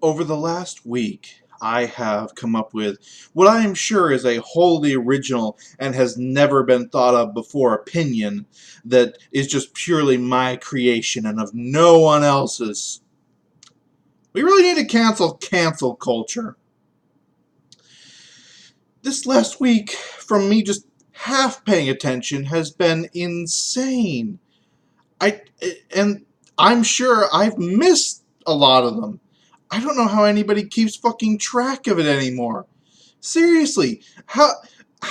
Over the last week, I have come up with what I am sure is a wholly original and has never been thought of before opinion that is just purely my creation and of no one else's. We really need to cancel culture. This last week, from me just half paying attention, has been insane. I and I'm sure I've missed a lot of them. I don't know how anybody keeps fucking track of it anymore. Seriously, how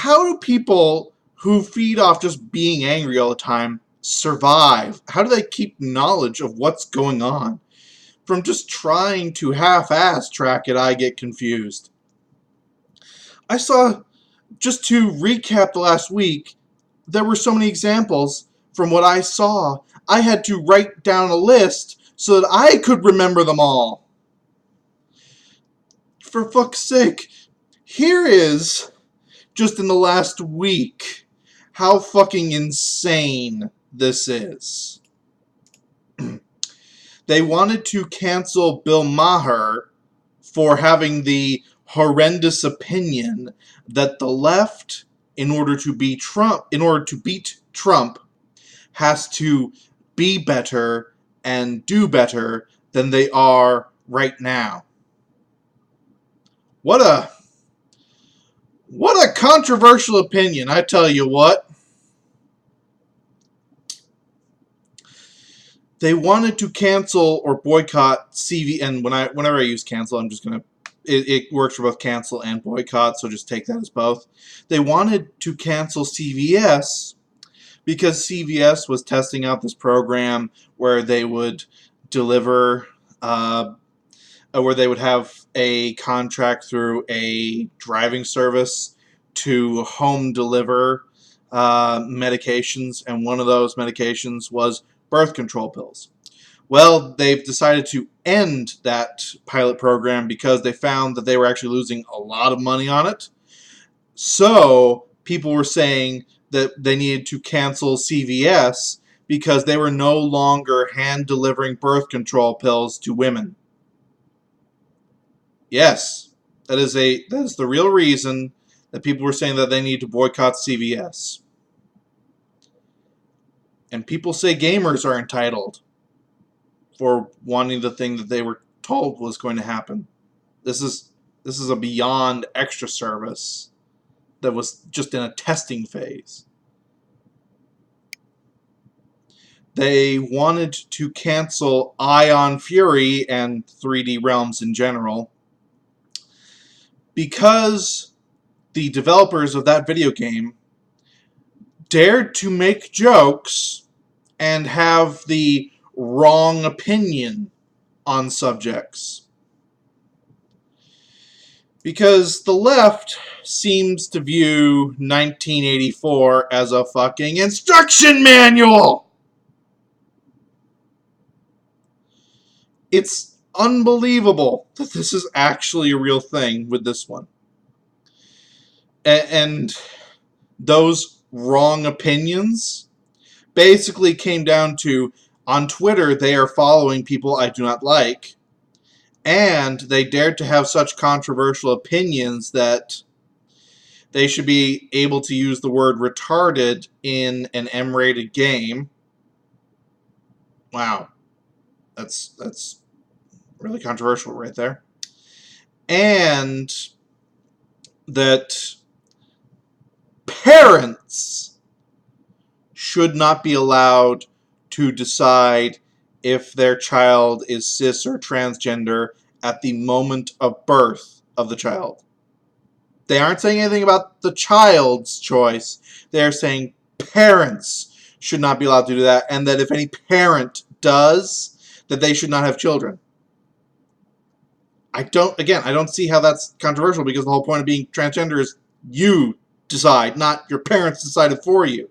do people who feed off just being angry all the time survive? How do they keep knowledge of what's going on? From just trying to half-ass track it, I get confused. I saw, just to recap the last week, there were so many examples from what I saw. I had to write down a list so that I could remember them all. For fuck's sake, here is, just in the last week, how fucking insane this is. They wanted to cancel Bill Maher for having the horrendous opinion that the left, in order to beat Trump, has to be better and do better than they are right now. What a controversial opinion, I tell you what. They wanted to cancel or boycott CV, and whenever I use cancel, I'm just gonna it works for both cancel and boycott, so just take that as both. They wanted to cancel CVS because CVS was testing out this program where they would deliver, where they would have a contract through a driving service to home deliver medications, and one of those medications was birth control pills. Well, they've decided to end that pilot program because they found that they were actually losing a lot of money on it. So people were saying that they needed to cancel CVS because they were no longer hand-delivering birth control pills to women. Yes, that is the real reason that people were saying that they need to boycott CVS. And people say gamers are entitled for wanting the thing that they were told was going to happen. This is a beyond extra service that was just in a testing phase. They wanted to cancel Ion Fury and 3D Realms in general because the developers of that video game dared to make jokes and have the wrong opinion on subjects. Because the left seems to view 1984 as a fucking instruction manual. It's unbelievable that this is actually a real thing with this one. And those wrong opinions basically came down to, on Twitter, they are following people I do not like, and they dared to have such controversial opinions that they should be able to use the word retarded in an M-rated game. Wow. That's really controversial right there. And that parents should not be allowed to decide if their child is cis or transgender at the moment of birth of the child. They aren't saying anything about the child's choice. They're saying parents should not be allowed to do that, and that if any parent does, that they should not have children. I don't see how that's controversial, because the whole point of being transgender is you decide, not your parents decided for you.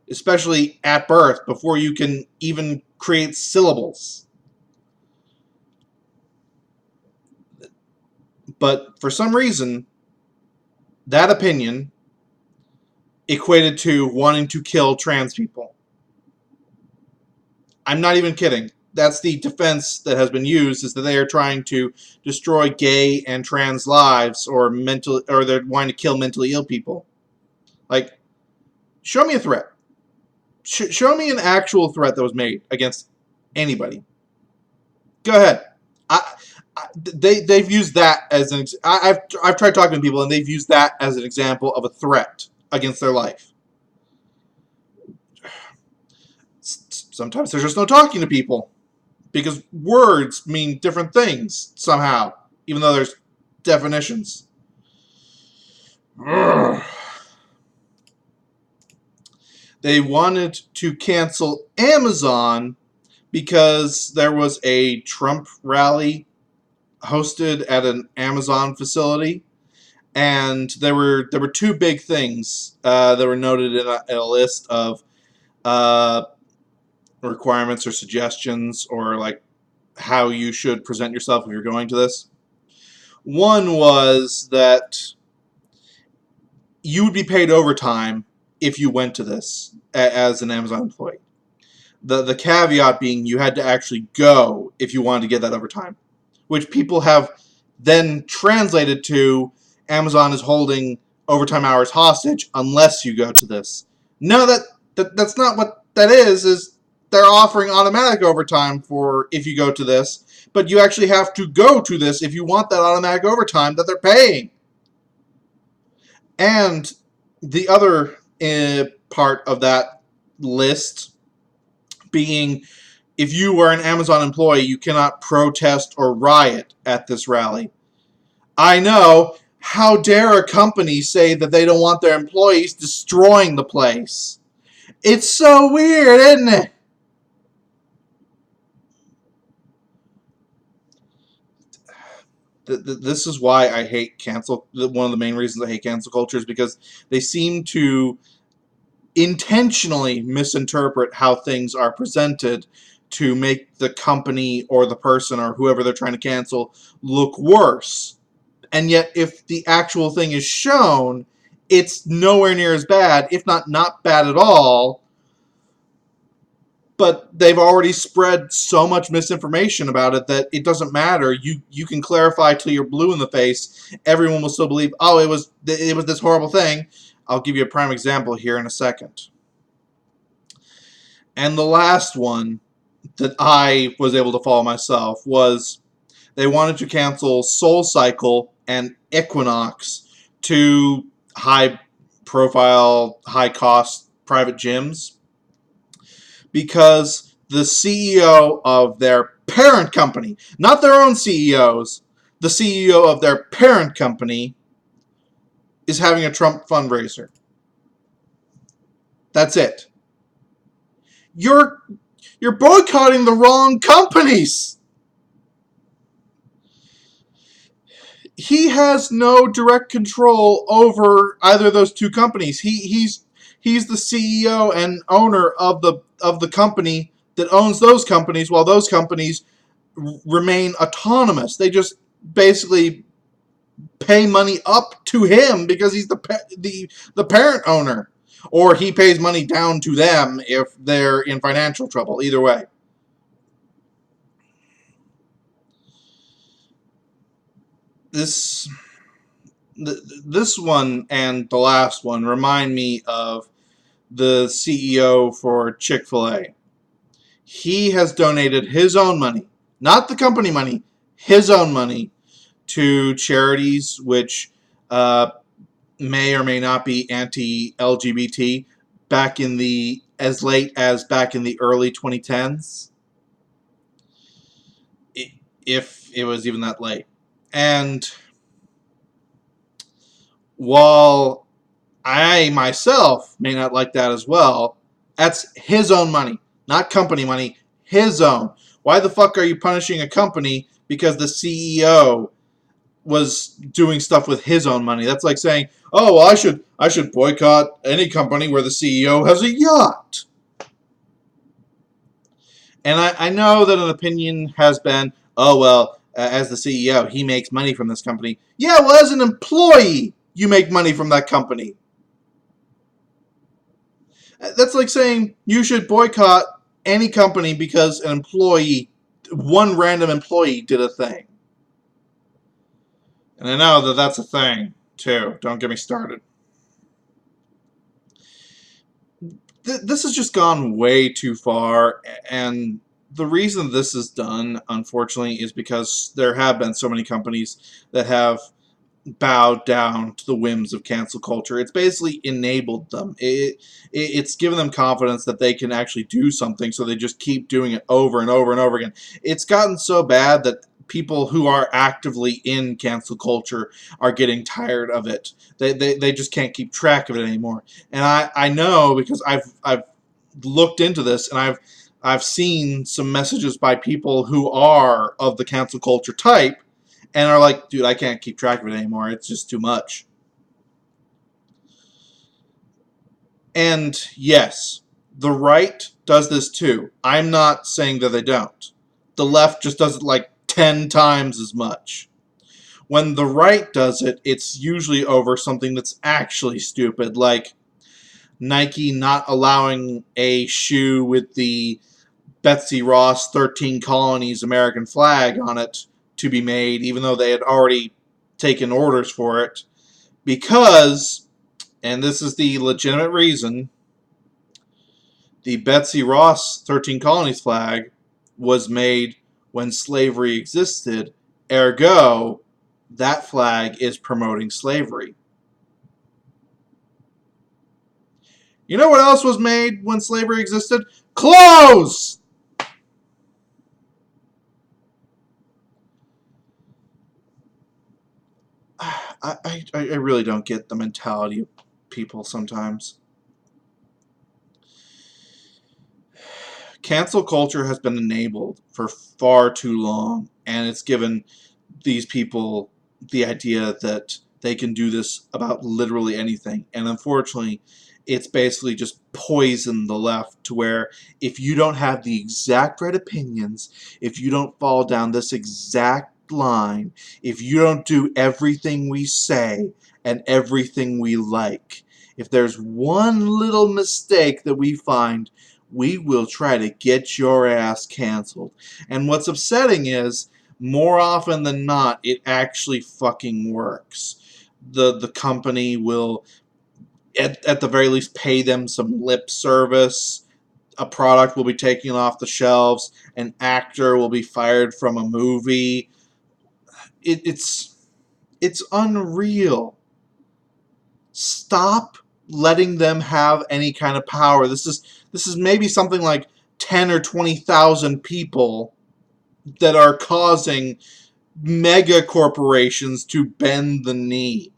Especially at birth, before you can even create syllables. But for some reason, that opinion equated to wanting to kill trans people. I'm not even kidding. that's the defense that has been used, is that they are trying to destroy gay and trans lives, or they're wanting to kill mentally ill people. Like, show me a threat. Show me an actual threat that was made against anybody. Go ahead. They've used that as an. I've tried talking to people, and they've used that as an example of a threat against their life. Sometimes there's just no talking to people, because words mean different things somehow, even though there's definitions. They wanted to cancel Amazon because there was a Trump rally hosted at an Amazon facility, and there were two big things that were noted in a list of requirements or suggestions, or like how you should present yourself if you're going to this. One was that you would be paid overtime if you went to this as an Amazon employee. The caveat being you had to actually go if you wanted to get that overtime, which people have then translated to Amazon is holding overtime hours hostage unless you go to this. No, that's not what that is they're offering automatic overtime for if you go to this, but you actually have to go to this if you want that automatic overtime that they're paying. And the other part of that list being, if you are an Amazon employee, you cannot protest or riot at this rally. I know. How dare a company say that they don't want their employees destroying the place? It's so weird, isn't it? This is why I hate cancel. One of the main reasons I hate cancel culture is because they seem to intentionally misinterpret how things are presented to make the company or the person or whoever they're trying to cancel look worse. And yet, if the actual thing is shown, it's nowhere near as bad, if not bad at all. But they've already spread so much misinformation about it that it doesn't matter. You can clarify till you're blue in the face. Everyone will still believe, oh, it was this horrible thing. I'll give you a prime example here in a second. And the last one that I was able to follow myself was they wanted to cancel SoulCycle and Equinox, two high-profile, high-cost private gyms, because the CEO of their parent company, not their own CEOs, the CEO of their parent company is having a Trump fundraiser. That's it. You're boycotting the wrong companies. He has no direct control over either of those two companies. He's the CEO and owner of the company that owns those companies, while those companies remain autonomous. They just basically pay money up to him because he's the parent owner, or he pays money down to them if they're in financial trouble. Either way. This one and the last one remind me of the CEO for Chick-fil-A. He has donated his own money, not the company money, his own money, to charities which may or may not be anti-LGBT as late as back in the early 2010s, if it was even that late. And while I myself may not like that as well, that's his own money, not company money, his own. Why the fuck are you punishing a company because the CEO was doing stuff with his own money? That's like saying, oh, well, I should boycott any company where the CEO has a yacht. And I know that an opinion has been, oh, well, as the CEO, he makes money from this company. Yeah, well, as an employee, you make money from that company. That's like saying you should boycott any company because one random employee did a thing. And I know that that's a thing, too. Don't get me started. This has just gone way too far, and the reason this is done, unfortunately, is because there have been so many companies that have bowed down to the whims of cancel culture. It's basically enabled them. It's given them confidence that they can actually do something, so they just keep doing it over and over and over again. It's gotten so bad that people who are actively in cancel culture are getting tired of it. They just can't keep track of it anymore. And I know because I've looked into this, and I've seen some messages by people who are of the cancel culture type and are like, dude, I can't keep track of it anymore. It's just too much. And yes, the right does this too. I'm not saying that they don't. The left just does it like 10 times as much. When the right does it, it's usually over something that's actually stupid, like Nike not allowing a shoe with the Betsy Ross 13 Colonies American flag on it to be made, even though they had already taken orders for it, because, and this is the legitimate reason, the Betsy Ross 13 Colonies flag was made when slavery existed, ergo, that flag is promoting slavery. You know what else was made when slavery existed? Clothes! I really don't get the mentality of people sometimes. Cancel culture has been enabled for far too long, and it's given these people the idea that they can do this about literally anything. And unfortunately, it's basically just poisoned the left to where if you don't have the exact right opinions, if you don't fall down this exact line, if you don't do everything we say and everything we like, if there's one little mistake that we find, we will try to get your ass canceled. And what's upsetting is, more often than not, it actually fucking works. The company will, at the very least, pay them some lip service. A product will be taken off the shelves. An actor will be fired from a movie. It's unreal. Stop letting them have any kind of power. This is maybe something like 10 or 20,000 people that are causing mega corporations to bend the knee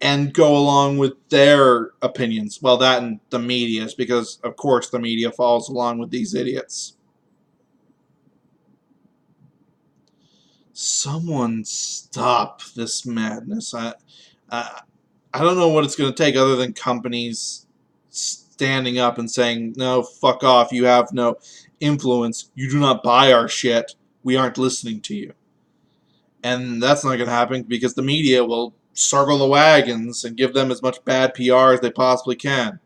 and go along with their opinions. Well, that and the media, is because, of course, the media follows along with these idiots. Someone stop this madness. I don't know what it's going to take other than companies standing up and saying, no, fuck off, you have no influence, you do not buy our shit, we aren't listening to you. And that's not going to happen because the media will circle the wagons and give them as much bad PR as they possibly can.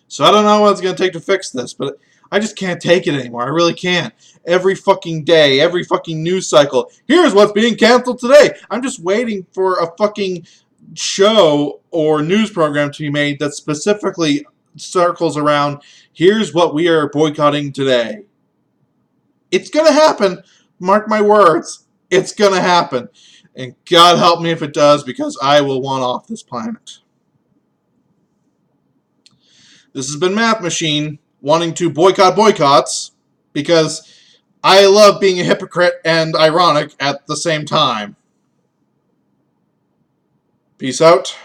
So I don't know what it's going to take to fix this, but I just can't take it anymore. I really can't. Every fucking day, every fucking news cycle, here's what's being canceled today. I'm just waiting for a fucking show or news program to be made that specifically circles around, here's what we are boycotting today. It's going to happen. Mark my words. It's going to happen. And God help me if it does, because I will want off this planet. This has been Math Machine, wanting to boycott boycotts, because I love being a hypocrite and ironic at the same time. Peace out.